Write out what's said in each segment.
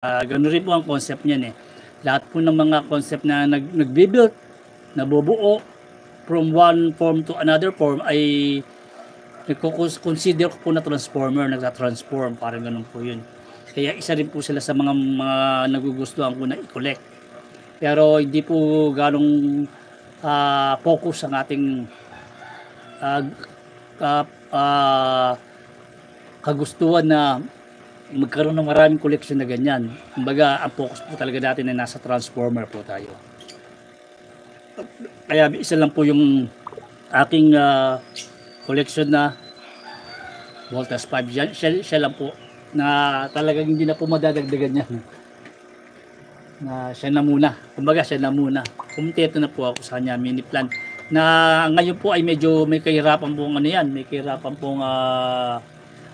Gano'n rin po ang concept niyan, eh. Lahat po ng mga concept na nagbi-build, nabubuo from one form to another form ay consider ko po na transformer, nagta-transform, parang gano'n po 'yun. Kaya isa rin po sila sa mga nagugustuhan ko na i-collect. Pero hindi po ganong focus ang ating ah, ah, ah, kagustuhan na magkaroon ng maraming collection na ganyan. Kumbaga, ang focus po talaga natin ay nasa transformer po tayo. Kaya isa lang po yung aking collection na Voltas 5. Siya lang po na talagang hindi na po madadagdagan yan. Na siya na muna. Kumbaga, siya na muna. Kumpleto na po ako sa kanya, mini plan. Na ngayon po ay medyo may kahirapan pong ano yan. May kahirapan pong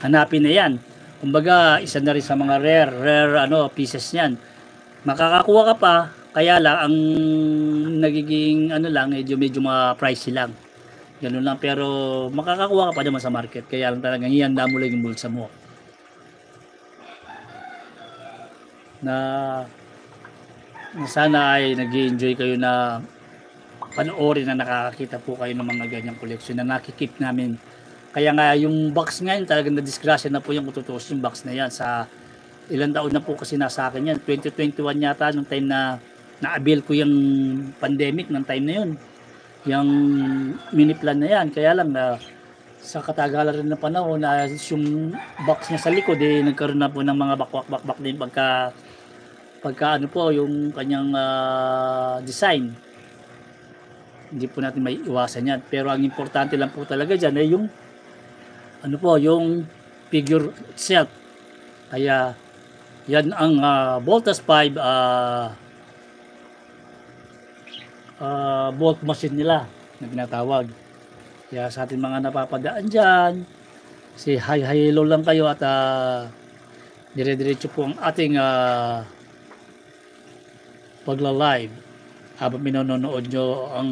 hanapin na yan. Kumbaga, isa na rin sa mga rare pieces niyan. Makakakuha ka pa, kaya lang ang nagiging medyo pricey lang. Ganun lang, pero makakakuha ka pa naman sa market. Kaya lang talagang ihanda mo lang yung bulsa mo. Na sana ay nag-enjoy kayo na panoorin na nakakakita po kayo ng mga ganyang collection na nakikip namin. Kaya nga yung box ngayon talagang na-disgrasya na po yung kututos yung box na yan. Sa ilang taon na po kasi nasa akin yan. 2021 yata nung time na na-avail ko yung pandemic ng time na yun. Yung mini plan na yan. Kaya lang na sa katagalan rin na panahon na yung box niya sa likod nagkaroon na po ng mga bakwak din pagka ano po yung kanyang design. Hindi po natin may iwasan yan. Pero ang importante lang po talaga dyan ay yung yung figure itself. Kaya yan ang Voltas 5 bolt machine nila na pinatawag. Kaya sa ating mga napapadaan dyan, hi hello lang kayo at dire-diretso po ang ating pagla-live habang minonood nyo ang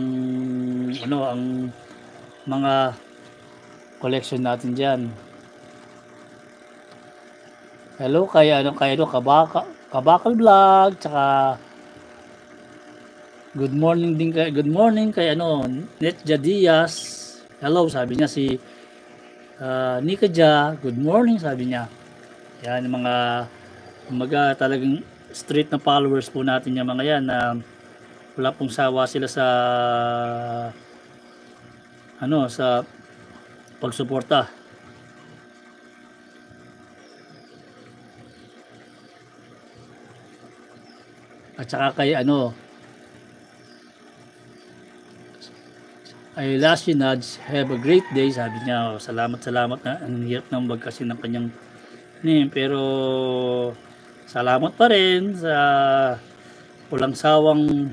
mga collection natin dyan. Hello Kabakal Vlog, tsaka good morning kay Netja Diaz. Hello, sabi niya si Nika Ja, good morning sabi niya. Yan mga talagang straight na followers po natin yung mga yan na wala pong sawa sila sa sa pagsuporta. At saka kay I last you Nads, have a great day sabi niya. Salamat na ang hirap ng bag kasi ng kanyang name, pero salamat pa rin sa walang sawang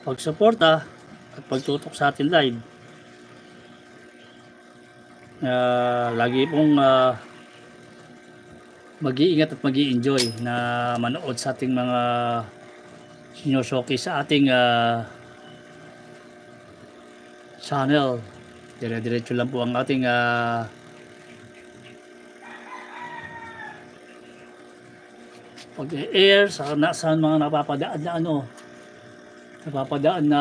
pagsuporta at pagtutok sa atin live. Lagi pong mag-iingat at mag-i-enjoy na manood sa ating mga showcase sa ating channel. Dire-diretso lang po ang ating pag-air sa mga napapadaan na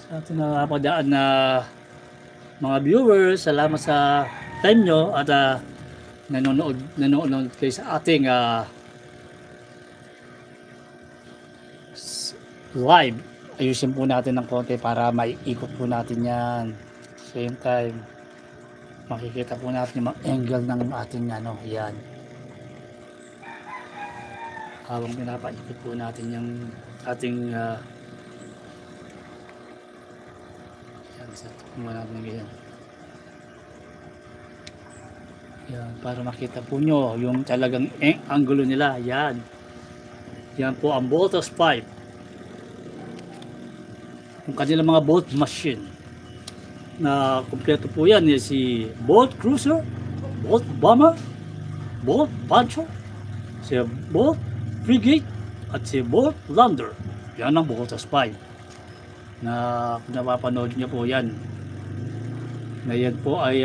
sa ating napapadaan na mga viewers. Salamat sa time nyo at nanonood kayo sa ating live. Ayusin po natin ng konti para maiikot po natin yan. Same time makikita po natin yung angle ng ating yan habang pinapaikot po natin yung ating yan para makita po nyo yung talagang angulo nila. Yan po ang Voltas 5, yung kanilang mga bolt machine na kumpleto po yan. Si Bolt Cruiser, Bolt Bomber, Bolt Pancho, si Bolt Frigate at si Bolt Lander. Yan ang Voltas 5 na kung napapanood nyo po yan. na yan po ay